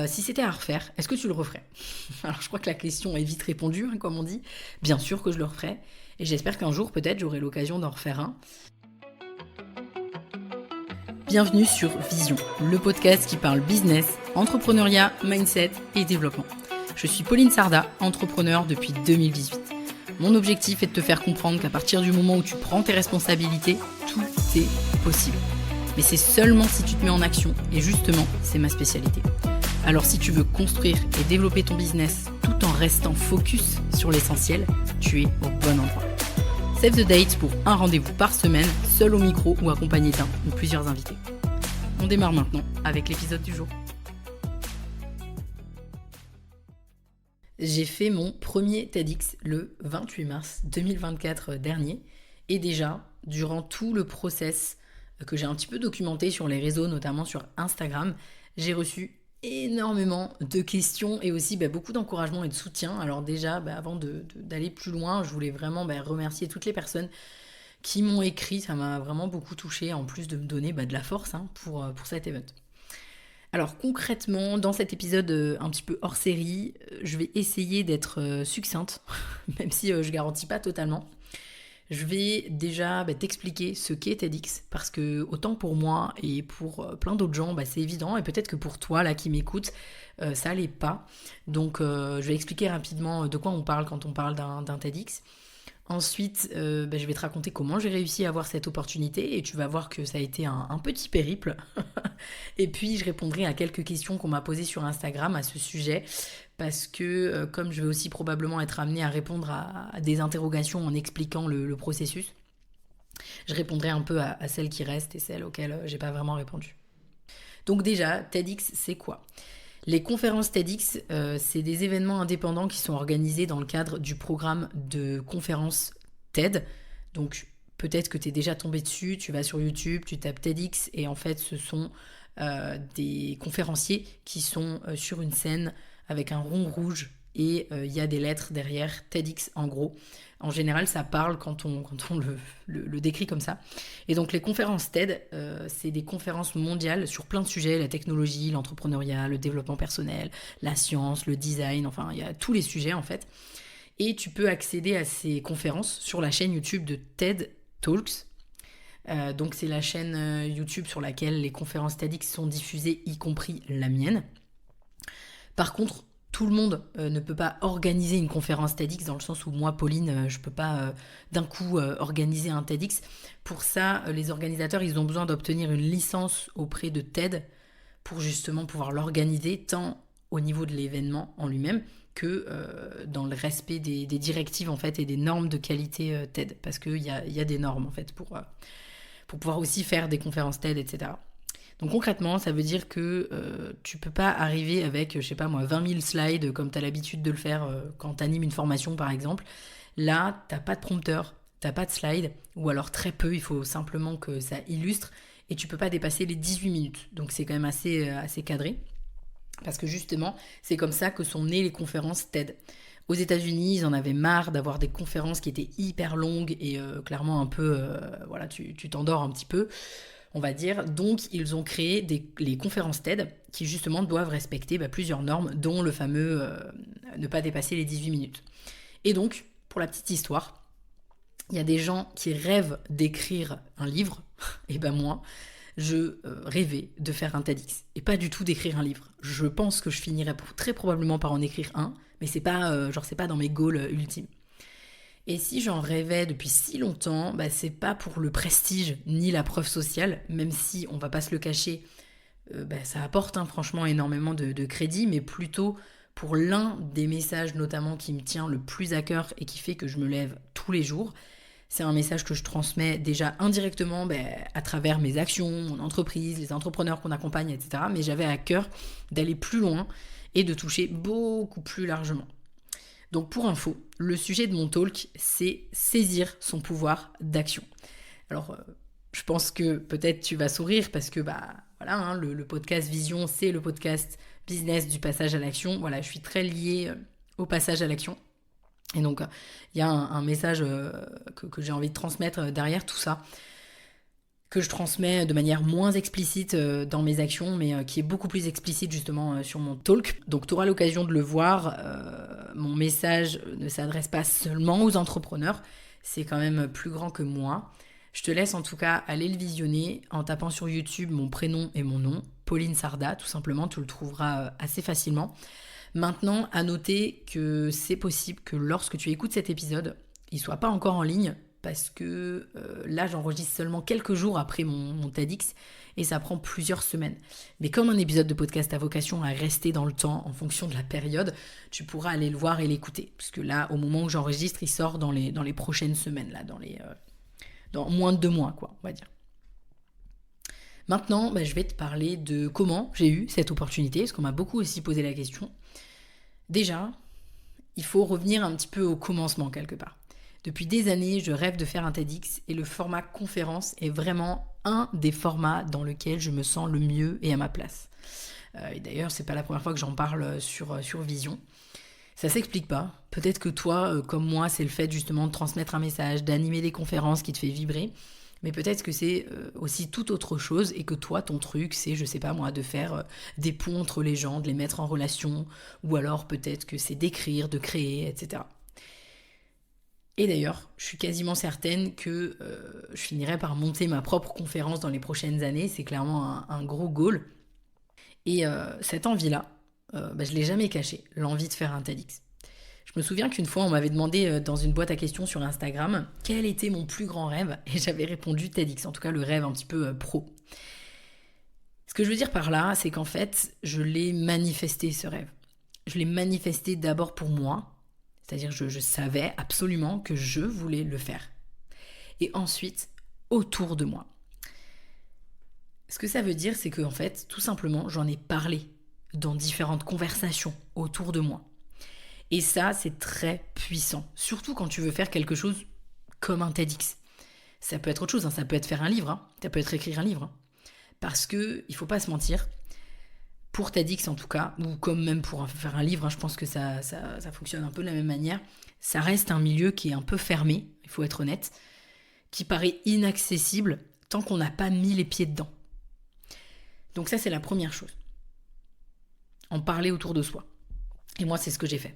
Si c'était à refaire, est-ce que tu le referais? Alors je crois que la question est vite répondue, hein, comme on dit. Bien sûr que je le referais. Et j'espère qu'un jour, peut-être, j'aurai l'occasion d'en refaire un. Bienvenue sur Vision, le podcast qui parle business, entrepreneuriat, mindset et développement. Je suis Pauline Sarda, entrepreneur depuis 2018. Mon objectif est de te faire comprendre qu'à partir du moment où tu prends tes responsabilités, tout est possible. Mais c'est seulement si tu te mets en action, et justement, c'est ma spécialité. Alors si tu veux construire et développer ton business tout en restant focus sur l'essentiel, tu es au bon endroit. Save the date pour un rendez-vous par semaine, seul au micro ou accompagné d'un ou plusieurs invités. On démarre maintenant avec l'épisode du jour. J'ai fait mon premier TEDx le 28 mars 2024 dernier et déjà, durant tout le process que j'ai un petit peu documenté sur les réseaux, notamment sur Instagram, j'ai reçu énormément de questions et aussi beaucoup d'encouragement et de soutien. Alors déjà, avant d'aller plus loin, je voulais vraiment remercier toutes les personnes qui m'ont écrit. Ça m'a vraiment beaucoup touchée, en plus de me donner de la force pour cet event. Alors concrètement, dans cet épisode un petit peu hors série, je vais essayer d'être succincte, même si je garantis pas totalement. Je vais déjà t'expliquer ce qu'est TEDx, parce que autant pour moi et pour plein d'autres gens, c'est évident, et peut-être que pour toi là qui m'écoutes, ça l'est pas. Donc je vais expliquer rapidement de quoi on parle quand on parle d'un TEDx. Ensuite, je vais te raconter comment j'ai réussi à avoir cette opportunité et tu vas voir que ça a été un petit périple. Et puis, je répondrai à quelques questions qu'on m'a posées sur Instagram à ce sujet parce que comme je vais aussi probablement être amenée à répondre à des interrogations en expliquant le processus, je répondrai un peu à celles qui restent et celles auxquelles j'ai pas vraiment répondu. Donc déjà, TEDx, c'est quoi ? Les conférences TEDx, c'est des événements indépendants qui sont organisés dans le cadre du programme de conférences TED. Donc peut-être que tu es déjà tombé dessus, tu vas sur YouTube, tu tapes TEDx et en fait ce sont des conférenciers qui sont sur une scène avec un rond rouge et il y a des lettres derrière, TEDx en gros. En général, ça parle quand on le décrit comme ça. Et donc les conférences TED, c'est des conférences mondiales sur plein de sujets, la technologie, l'entrepreneuriat, le développement personnel, la science, le design, enfin il y a tous les sujets en fait. Et tu peux accéder à ces conférences sur la chaîne YouTube de TED Talks. Donc c'est la chaîne YouTube sur laquelle les conférences TEDx sont diffusées, y compris la mienne. Par contre, tout le monde ne peut pas organiser une conférence TEDx dans le sens où moi, Pauline, je ne peux pas d'un coup organiser un TEDx. Pour ça, les organisateurs, ils ont besoin d'obtenir une licence auprès de TED pour justement pouvoir l'organiser tant au niveau de l'événement en lui-même que dans le respect des directives en fait et des normes de qualité TED. Parce qu'il y a des normes en fait pour pouvoir aussi faire des conférences TED, etc. Donc concrètement, ça veut dire que tu peux pas arriver avec, 20 000 slides comme tu as l'habitude de le faire quand tu animes une formation par exemple. Là, t'as pas de prompteur, t'as pas de slide, ou alors très peu, il faut simplement que ça illustre, et tu peux pas dépasser les 18 minutes. Donc c'est quand même assez cadré, parce que justement, c'est comme ça que sont nées les conférences TED. Aux États-Unis, ils en avaient marre d'avoir des conférences qui étaient hyper longues et clairement un peu, tu t'endors un petit peu, on va dire. Donc, ils ont créé les conférences TED qui, justement, doivent respecter plusieurs normes, dont le fameux ne pas dépasser les 18 minutes. Et donc, pour la petite histoire, il y a des gens qui rêvent d'écrire un livre, et moi, je rêvais de faire un TEDx, et pas du tout d'écrire un livre. Je pense que je finirais très probablement par en écrire un, mais c'est pas, c'est pas dans mes goals ultimes. Et si j'en rêvais depuis si longtemps, c'est pas pour le prestige ni la preuve sociale, même si on va pas se le cacher, ça apporte franchement énormément de crédit, mais plutôt pour l'un des messages notamment qui me tient le plus à cœur et qui fait que je me lève tous les jours. C'est un message que je transmets déjà indirectement à travers mes actions, mon entreprise, les entrepreneurs qu'on accompagne, etc. Mais j'avais à cœur d'aller plus loin et de toucher beaucoup plus largement. Donc pour info, le sujet de mon talk, c'est saisir son pouvoir d'action. Alors, je pense que peut-être tu vas sourire parce que le podcast Vision, c'est le podcast business du passage à l'action. Voilà, je suis très liée au passage à l'action. Et donc, il y a un message que j'ai envie de transmettre derrière tout ça. que je transmets de manière moins explicite dans mes actions, mais qui est beaucoup plus explicite justement sur mon talk. Donc tu auras l'occasion de le voir. Mon message ne s'adresse pas seulement aux entrepreneurs, c'est quand même plus grand que moi. Je te laisse en tout cas aller le visionner en tapant sur YouTube mon prénom et mon nom, Pauline Sarda, tout simplement, tu le trouveras assez facilement. Maintenant, à noter que c'est possible que lorsque tu écoutes cet épisode, il ne soit pas encore en ligne, parce que là j'enregistre seulement quelques jours après mon TEDx et ça prend plusieurs semaines. Mais comme un épisode de podcast a vocation à rester dans le temps en fonction de la période, tu pourras aller le voir et l'écouter. Parce que là, au moment où j'enregistre, il sort dans les prochaines semaines, là, dans moins de 2 mois, quoi, on va dire. Maintenant, je vais te parler de comment j'ai eu cette opportunité, parce qu'on m'a beaucoup aussi posé la question. Déjà, il faut revenir un petit peu au commencement quelque part. Depuis des années, je rêve de faire un TEDx et le format conférence est vraiment un des formats dans lequel je me sens le mieux et à ma place. Et d'ailleurs, c'est pas la première fois que j'en parle sur Vision. Ça s'explique pas. Peut-être que toi, comme moi, c'est le fait justement de transmettre un message, d'animer des conférences qui te fait vibrer. Mais peut-être que c'est aussi tout autre chose et que toi, ton truc, c'est, je sais pas moi, de faire des ponts entre les gens, de les mettre en relation, ou alors peut-être que c'est d'écrire, de créer, etc. Et d'ailleurs, je suis quasiment certaine que je finirai par monter ma propre conférence dans les prochaines années. C'est clairement un gros goal. Et cette envie-là, je ne l'ai jamais cachée, l'envie de faire un TEDx. Je me souviens qu'une fois, on m'avait demandé dans une boîte à questions sur Instagram quel était mon plus grand rêve. Et j'avais répondu TEDx, en tout cas le rêve un petit peu pro. Ce que je veux dire par là, c'est qu'en fait, je l'ai manifesté, ce rêve. Je l'ai manifesté d'abord pour moi. C'est-à-dire je savais absolument que je voulais le faire. Et ensuite, autour de moi. Ce que ça veut dire, c'est qu'en fait, tout simplement, j'en ai parlé dans différentes conversations autour de moi. Et ça, c'est très puissant. Surtout quand tu veux faire quelque chose comme un TEDx. Ça peut être autre chose, ça peut être faire un livre, ça peut être écrire un livre. Parce que, il faut pas se mentir, pour TEDx en tout cas, ou comme même pour faire un livre, je pense que ça fonctionne un peu de la même manière, ça reste un milieu qui est un peu fermé, il faut être honnête, qui paraît inaccessible tant qu'on n'a pas mis les pieds dedans. Donc ça, c'est la première chose. En parler autour de soi. Et moi, c'est ce que j'ai fait.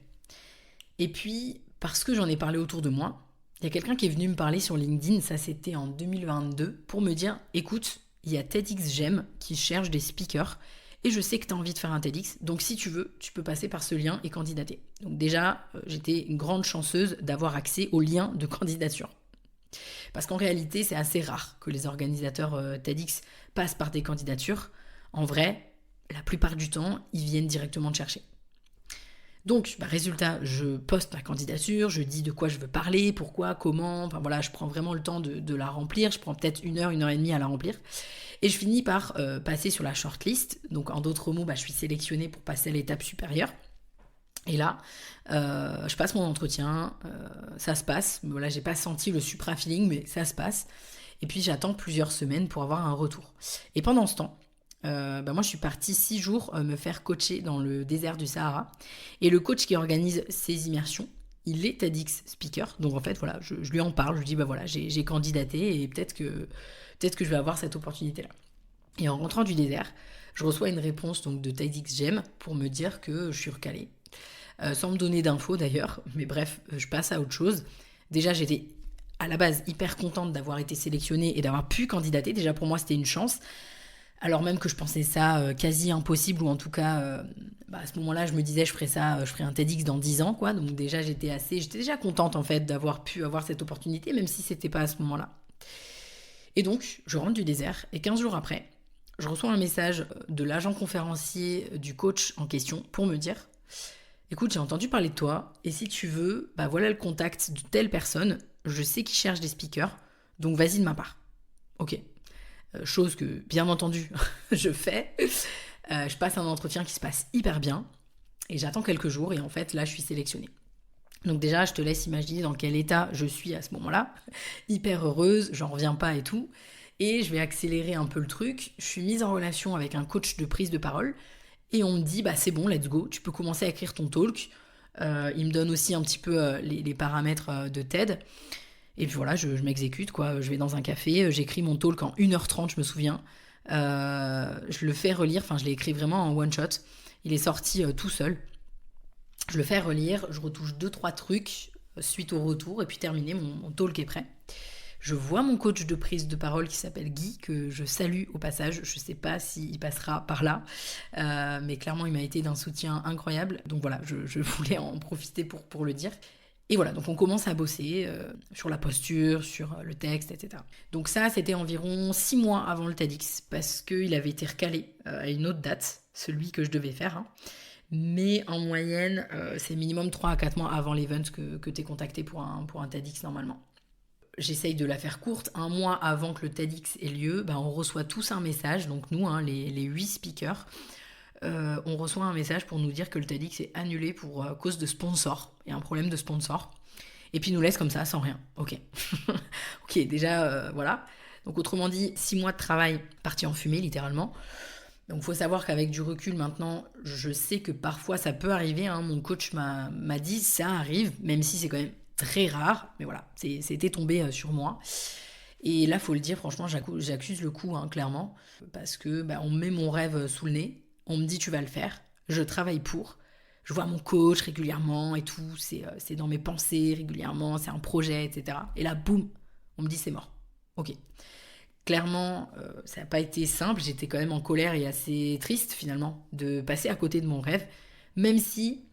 Et puis, parce que j'en ai parlé autour de moi, il y a quelqu'un qui est venu me parler sur LinkedIn, ça c'était en 2022, pour me dire, écoute, il y a TEDx Gem qui cherche des speakers, et je sais que tu as envie de faire un TEDx, donc si tu veux, tu peux passer par ce lien et candidater. Donc déjà, j'étais une grande chanceuse d'avoir accès au lien de candidature. Parce qu'en réalité, c'est assez rare que les organisateurs TEDx passent par des candidatures. En vrai, la plupart du temps, ils viennent directement te chercher. Donc, résultat, je poste ma candidature, je dis de quoi je veux parler, pourquoi, comment, enfin voilà, je prends vraiment le temps de la remplir, je prends peut-être 1 heure et demie à la remplir, et je finis par passer sur la shortlist, donc en d'autres mots, je suis sélectionnée pour passer à l'étape supérieure, et là, je passe mon entretien, ça se passe, voilà, j'ai pas senti le supra-feeling, mais ça se passe, et puis j'attends plusieurs semaines pour avoir un retour. Et pendant ce temps, moi je suis partie 6 jours me faire coacher dans le désert du Sahara, et le coach qui organise ces immersions, il est TEDx speaker, donc en fait voilà, je lui en parle, je lui dis voilà, j'ai candidaté et peut-être que je vais avoir cette opportunité là. Et en rentrant du désert, je reçois une réponse donc de TEDx Gem pour me dire que je suis recalée, sans me donner d'infos d'ailleurs, mais bref, je passe à autre chose. Déjà j'étais à la base hyper contente d'avoir été sélectionnée et d'avoir pu candidater, déjà pour moi c'était une chance. Alors même que je pensais ça quasi impossible, ou en tout cas, à ce moment-là, je me disais, je ferais un TEDx dans 10 ans, quoi. Donc déjà, j'étais déjà contente, en fait, d'avoir pu avoir cette opportunité, même si c'était pas à ce moment-là. Et donc, je rentre du désert, et 15 jours après, je reçois un message de l'agent conférencier du coach en question pour me dire, écoute, j'ai entendu parler de toi, et si tu veux, voilà le contact de telle personne, je sais qu'il cherche des speakers, donc vas-y de ma part. Ok. Chose que, bien entendu, je fais. Je passe un entretien qui se passe hyper bien. Et j'attends quelques jours. Et en fait, là, je suis sélectionnée. Donc déjà, je te laisse imaginer dans quel état je suis à ce moment-là. Hyper heureuse, j'en reviens pas et tout. Et je vais accélérer un peu le truc. Je suis mise en relation avec un coach de prise de parole. Et on me dit, c'est bon, let's go. Tu peux commencer à écrire ton talk. Il me donne aussi un petit peu les paramètres de TED. Et puis voilà, je m'exécute, quoi. Je vais dans un café, j'écris mon talk en 1h30, je me souviens. Je le fais relire, enfin je l'ai écrit vraiment en one shot. Il est sorti tout seul. Je le fais relire, je retouche deux trois trucs suite au retour, et puis terminé, mon talk est prêt. Je vois mon coach de prise de parole qui s'appelle Guy, que je salue au passage. Je ne sais pas s'il passera par là, mais clairement il m'a été d'un soutien incroyable. Donc voilà, je voulais en profiter pour le dire. Et voilà, donc on commence à bosser sur la posture, sur le texte, etc. Donc ça, c'était environ 6 mois avant le TEDx, parce qu'il avait été recalé à une autre date, celui que je devais faire. Hein. Mais en moyenne, c'est minimum 3 à 4 mois avant l'event que tu es contacté pour un TEDx normalement. J'essaye de la faire courte. 1 mois avant que le TEDx ait lieu, on reçoit tous un message. Donc nous, les 8 speakers, on reçoit un message pour nous dire que le TEDx est annulé pour cause de sponsor. Il y a un problème de sponsor. Et puis ils nous laisse comme ça, sans rien. Ok. Ok, déjà, voilà. Donc autrement dit, 6 mois de travail partis en fumée, littéralement. Donc il faut savoir qu'avec du recul maintenant, je sais que parfois ça peut arriver. Hein. Mon coach m'a dit, ça arrive, même si c'est quand même très rare. Mais voilà, c'était tombé sur moi. Et là, faut le dire, franchement, j'accuse le coup, hein, clairement. Parce que on me met mon rêve sous le nez. On me dit, tu vas le faire. Je travaille pour. Je vois mon coach régulièrement et tout. C'est dans mes pensées régulièrement. C'est un projet, etc. Et là, boum, on me dit, c'est mort. Ok. Clairement, ça n'a pas été simple. J'étais quand même en colère et assez triste, finalement, de passer à côté de mon rêve. Même si,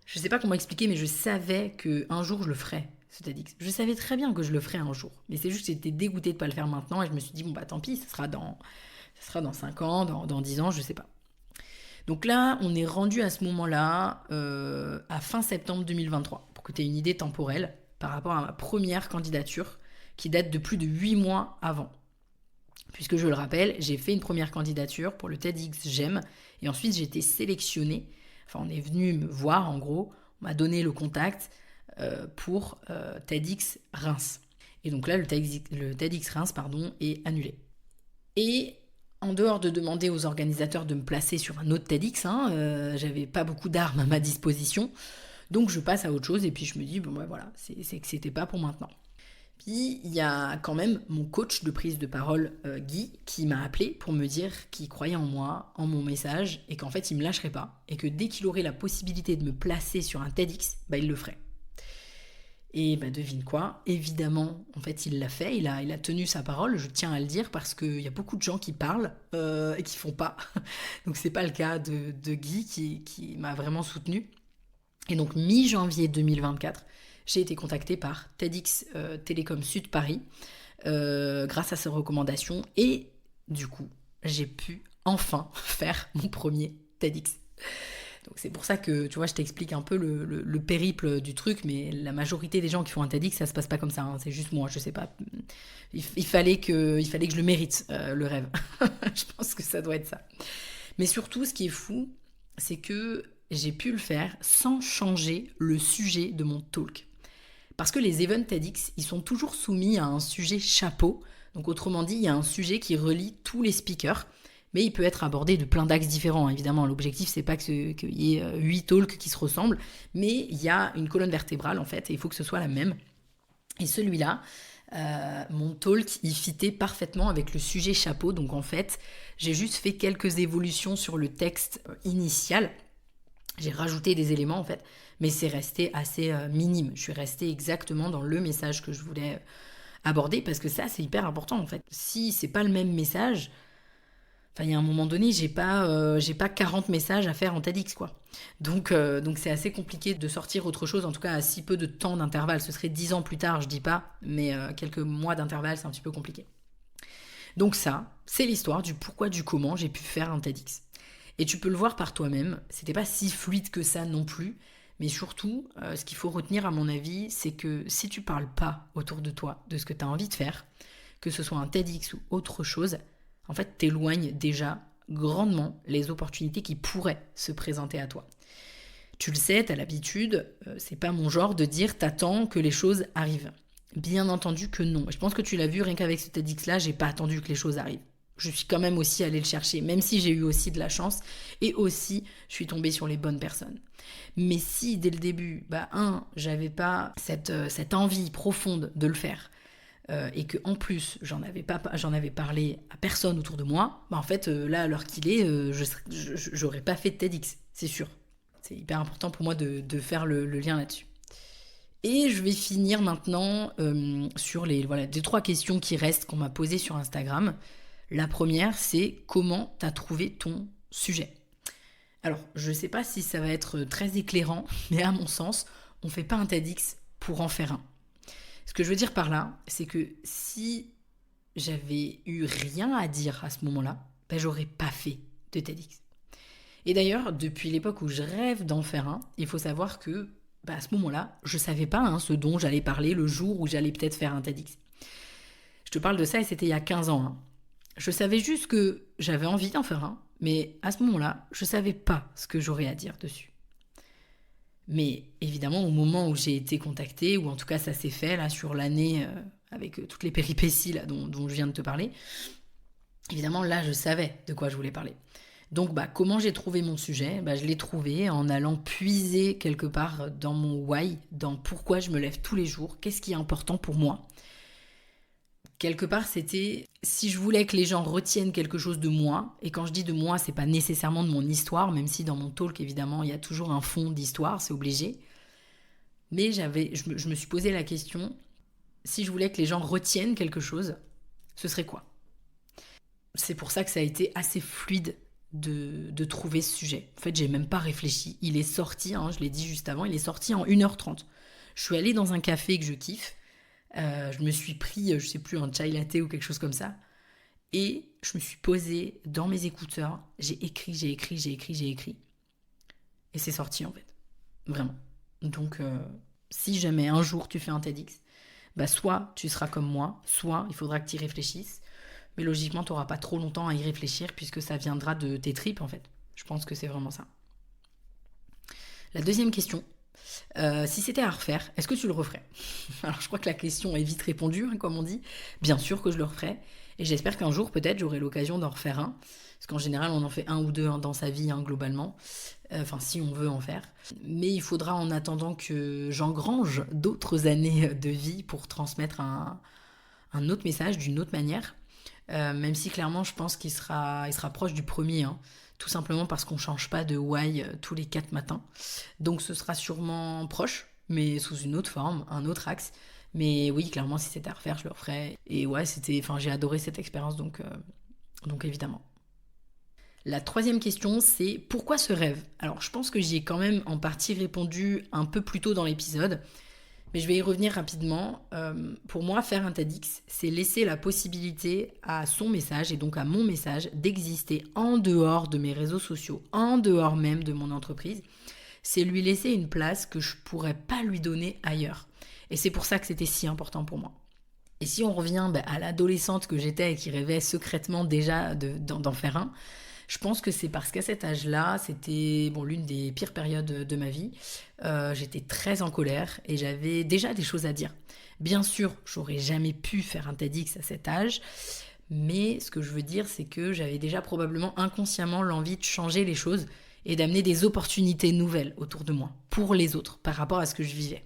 je ne sais pas comment expliquer, mais je savais qu'un jour, je le ferais, ce TEDx. Je savais très bien que je le ferais un jour. Mais c'est juste que j'étais dégoûtée de ne pas le faire maintenant. Et je me suis dit, tant pis, ça sera dans 5 ans, dans 10 ans, je ne sais pas. Donc là, on est rendu à ce moment-là, à fin septembre 2023, pour que tu aies une idée temporelle par rapport à ma première candidature, qui date de plus de 8 mois avant. Puisque je le rappelle, j'ai fait une première candidature pour le TEDx GEM, et ensuite j'ai été sélectionnée, on est venu me voir en gros, on m'a donné le contact pour TEDx Reims. Et donc là, le TEDx Reims est annulé. Et en dehors de demander aux organisateurs de me placer sur un autre TEDx, j'avais pas beaucoup d'armes à ma disposition, donc je passe à autre chose, et puis je me dis, voilà, c'est que c'était pas pour maintenant. Puis il y a quand même mon coach de prise de parole, Guy, qui m'a appelé pour me dire qu'il croyait en moi, en mon message, et qu'en fait il me lâcherait pas, et que dès qu'il aurait la possibilité de me placer sur un TEDx, il le ferait. Et devine quoi, évidemment, en fait il l'a fait, il a tenu sa parole, je tiens à le dire, parce qu'il y a beaucoup de gens qui parlent et qui font pas. Donc c'est pas le cas de Guy qui m'a vraiment soutenu. Et donc mi-janvier 2024, j'ai été contactée par TEDx Télécom Sud Paris grâce à ses recommandations, et du coup, j'ai pu enfin faire mon premier TEDx. Donc c'est pour ça que, tu vois, je t'explique un peu le périple du truc, mais la majorité des gens qui font un TEDx, ça se passe pas comme ça, hein. C'est juste moi, je sais pas. Il fallait que je le mérite, le rêve. Je pense que ça doit être ça. Mais surtout, ce qui est fou, c'est que j'ai pu le faire sans changer le sujet de mon talk. Parce que les events TEDx, ils sont toujours soumis à un sujet chapeau. Donc autrement dit, il y a un sujet qui relie tous les speakers, mais il peut être abordé de plein d'axes différents. Évidemment, l'objectif, c'est pas qu'il y ait 8 talks qui se ressemblent, mais il y a une colonne vertébrale, en fait, et il faut que ce soit la même. Et celui-là, mon talk, il fitait parfaitement avec le sujet chapeau. Donc en fait, j'ai juste fait quelques évolutions sur le texte initial. J'ai rajouté des éléments, en fait, mais c'est resté assez minime. Je suis restée exactement dans le message que je voulais aborder, parce que ça, c'est hyper important, en fait. Si c'est pas le même message, il y a un moment donné, j'ai pas 40 messages à faire en TEDx, quoi. Donc c'est assez compliqué de sortir autre chose, en tout cas à si peu de temps d'intervalle. Ce serait 10 ans plus tard, je dis pas, mais quelques mois d'intervalle, c'est un petit peu compliqué. Donc ça, c'est l'histoire du pourquoi, du comment j'ai pu faire un TEDx. Et tu peux le voir par toi-même, c'était pas si fluide que ça non plus, mais surtout, ce qu'il faut retenir à mon avis, c'est que si tu parles pas autour de toi de ce que tu as envie de faire, que ce soit un TEDx ou autre chose, en fait, t'éloignes déjà grandement les opportunités qui pourraient se présenter à toi. Tu le sais, t'as l'habitude, c'est pas mon genre de dire t'attends que les choses arrivent. Bien entendu que non. Je pense que tu l'as vu, rien qu'avec ce TEDx-là, j'ai pas attendu que les choses arrivent. je suis quand même aussi allée le chercher, même si j'ai eu aussi de la chance et aussi je suis tombée sur les bonnes personnes. Mais si dès le début, j'avais pas cette envie profonde de le faire et que en plus j'en avais parlé à personne autour de moi, en fait là à l'heure qu'il est, j'aurais pas fait de TEDx, c'est sûr. C'est hyper important pour moi de faire le lien là-dessus. Et je vais finir maintenant sur les 3 questions qui restent qu'on m'a posées sur Instagram. La première, c'est comment t'as trouvé ton sujet? Alors, je ne sais pas si ça va être très éclairant, mais à mon sens, on ne fait pas un TEDx pour en faire un. Ce que je veux dire par là, c'est que si j'avais eu rien à dire à ce moment-là, j'aurais pas fait de TEDx. Et d'ailleurs, depuis l'époque où je rêve d'en faire un, il faut savoir que à ce moment-là, je savais pas ce dont j'allais parler le jour où j'allais peut-être faire un TEDx. Je te parle de ça et c'était il y a 15 ans. Je savais juste que j'avais envie d'en faire un, mais à ce moment-là, je savais pas ce que j'aurais à dire dessus. Mais évidemment, au moment où j'ai été contactée, ou en tout cas ça s'est fait là sur l'année avec toutes les péripéties là, dont je viens de te parler, évidemment là je savais de quoi je voulais parler. Donc comment j'ai trouvé mon sujet? Je l'ai trouvé en allant puiser quelque part dans mon why, dans pourquoi je me lève tous les jours, qu'est-ce qui est important pour moi. Quelque part, c'était si je voulais que les gens retiennent quelque chose de moi, et quand je dis de moi, c'est pas nécessairement de mon histoire, même si dans mon talk, évidemment, il y a toujours un fond d'histoire, c'est obligé. Mais je me suis posé la question, si je voulais que les gens retiennent quelque chose, ce serait quoi? C'est pour ça que ça a été assez fluide de trouver ce sujet. En fait, j'ai même pas réfléchi. Il est sorti, je l'ai dit juste avant, il est sorti en 1h30. Je suis allée dans un café que je kiffe. Je me suis pris, je sais plus, un chai latte ou quelque chose comme ça. Et je me suis posée dans mes écouteurs. J'ai écrit. Et c'est sorti en fait. Vraiment. Donc, si jamais un jour tu fais un TEDx, soit tu seras comme moi, soit il faudra que tu y réfléchisses. Mais logiquement, tu n'auras pas trop longtemps à y réfléchir puisque ça viendra de tes tripes en fait. Je pense que c'est vraiment ça. La deuxième question, si c'était à refaire, est-ce que tu le referais? Alors je crois que la question est vite répondue, comme on dit. Bien sûr que je le referais. Et j'espère qu'un jour, peut-être, j'aurai l'occasion d'en refaire un. Parce qu'en général, on en fait un ou deux dans sa vie, globalement. Enfin, si on veut en faire. Mais il faudra, en attendant que j'engrange d'autres années de vie pour transmettre un autre message d'une autre manière. Même si, clairement, je pense qu'il sera proche du premier. Tout simplement parce qu'on ne change pas de why tous les 4 matins. Donc ce sera sûrement proche, mais sous une autre forme, un autre axe. Mais oui, clairement, si c'était à refaire, je le referais. Et ouais, j'ai adoré cette expérience, donc évidemment. La troisième question, c'est pourquoi ce rêve? Alors je pense que j'y ai quand même en partie répondu un peu plus tôt dans l'épisode, mais je vais y revenir rapidement. Pour moi, faire un TEDx, c'est laisser la possibilité à son message, et donc à mon message, d'exister en dehors de mes réseaux sociaux, en dehors même de mon entreprise. C'est lui laisser une place que je ne pourrais pas lui donner ailleurs. Et c'est pour ça que c'était si important pour moi. Et si on revient à l'adolescente que j'étais et qui rêvait secrètement déjà d'en faire un, je pense que c'est parce qu'à cet âge-là, c'était l'une des pires périodes de ma vie. J'étais très en colère et j'avais déjà des choses à dire. Bien sûr, j'aurais jamais pu faire un TEDx à cet âge, mais ce que je veux dire, c'est que j'avais déjà probablement inconsciemment l'envie de changer les choses et d'amener des opportunités nouvelles autour de moi, pour les autres, par rapport à ce que je vivais.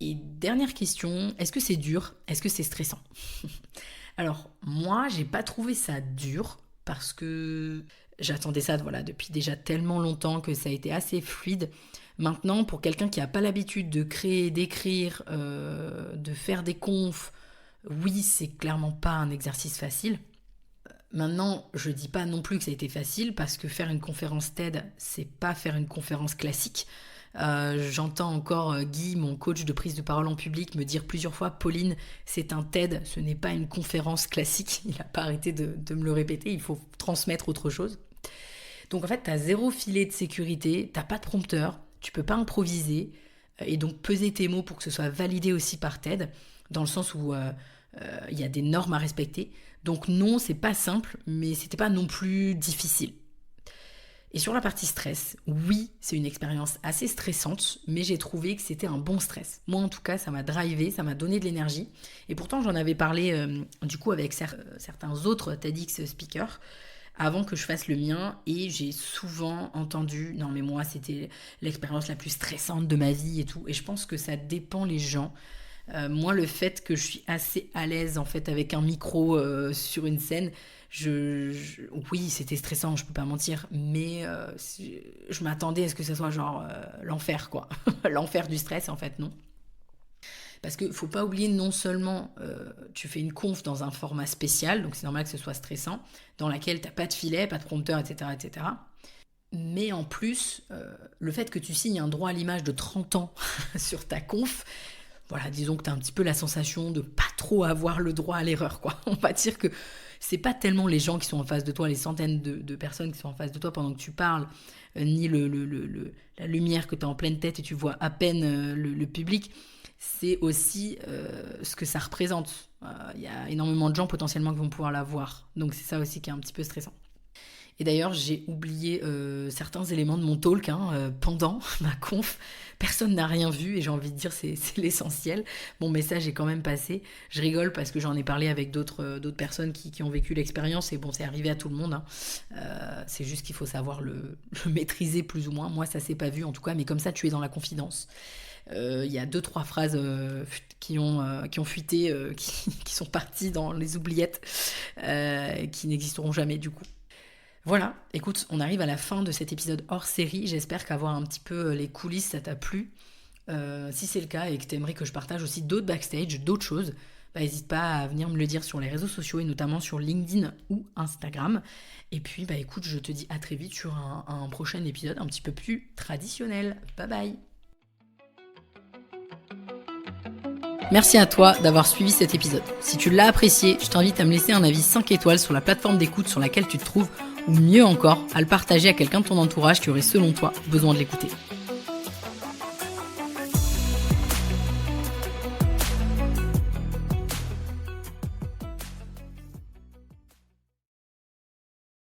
Et dernière question, est-ce que c'est dur? Est-ce que c'est stressant? Alors, moi, j'ai pas trouvé ça dur, parce que j'attendais ça depuis déjà tellement longtemps que ça a été assez fluide. Maintenant, pour quelqu'un qui n'a pas l'habitude de créer, d'écrire, de faire des confs, oui, c'est clairement pas un exercice facile. Maintenant, je dis pas non plus que ça a été facile, parce que faire une conférence TED, c'est pas faire une conférence classique. J'entends encore Guy, mon coach de prise de parole en public, me dire plusieurs fois: Pauline, c'est un TED, ce n'est pas une conférence classique. Il n'a pas arrêté de me le répéter, il faut transmettre autre chose. Donc en fait, tu as 0 filet de sécurité, tu n'as pas de prompteur, tu peux pas improviser, et donc peser tes mots pour que ce soit validé aussi par TED, dans le sens où il y a des normes à respecter. Donc non, c'est pas simple, mais c'était pas non plus difficile. Et sur la partie stress, oui, c'est une expérience assez stressante, mais j'ai trouvé que c'était un bon stress. Moi, en tout cas, ça m'a drivé, ça m'a donné de l'énergie. Et pourtant, j'en avais parlé du coup avec certains autres TEDx speakers avant que je fasse le mien, et j'ai souvent entendu « Non, mais moi, c'était l'expérience la plus stressante de ma vie et tout ». Et je pense que ça dépend les gens. Moi, le fait que je suis assez à l'aise en fait avec un micro sur une scène, oui, c'était stressant, je peux pas mentir, mais je m'attendais à ce que ça soit genre l'enfer, quoi. L'enfer du stress, en fait, non. Parce qu'il ne faut pas oublier, non seulement tu fais une conf dans un format spécial, donc c'est normal que ce soit stressant, dans laquelle tu n'as pas de filet, pas de prompteur, etc., etc. Mais en plus, le fait que tu signes un droit à l'image de 30 ans sur ta conf, voilà, disons que tu as un petit peu la sensation de pas trop avoir le droit à l'erreur, quoi. On va dire que c'est pas tellement les gens qui sont en face de toi, les centaines de personnes qui sont en face de toi pendant que tu parles, ni la lumière que tu as en pleine tête et tu vois à peine le public. C'est aussi ce que ça représente. Il y a énormément de gens potentiellement qui vont pouvoir la voir. Donc c'est ça aussi qui est un petit peu stressant. Et d'ailleurs, j'ai oublié certains éléments de mon talk pendant ma conf. Personne n'a rien vu et j'ai envie de dire c'est l'essentiel. Mon message est quand même passé. Je rigole parce que j'en ai parlé avec d'autres personnes qui ont vécu l'expérience et bon, c'est arrivé à tout le monde. C'est juste qu'il faut savoir le maîtriser plus ou moins. Moi, ça s'est pas vu en tout cas, mais comme ça, tu es dans la confidence. Il y a 2-3 phrases qui ont fuité, qui sont parties dans les oubliettes, qui n'existeront jamais du coup. Voilà, écoute, on arrive à la fin de cet épisode hors série. J'espère qu'avoir un petit peu les coulisses, ça t'a plu. Si c'est le cas et que tu aimerais que je partage aussi d'autres backstage, d'autres choses, n'hésite pas à venir me le dire sur les réseaux sociaux et notamment sur LinkedIn ou Instagram. Et puis, écoute, je te dis à très vite sur un prochain épisode un petit peu plus traditionnel. Bye bye! Merci à toi d'avoir suivi cet épisode. Si tu l'as apprécié, je t'invite à me laisser un avis 5 étoiles sur la plateforme d'écoute sur laquelle tu te trouves, ou mieux encore, à le partager à quelqu'un de ton entourage qui aurait selon toi besoin de l'écouter.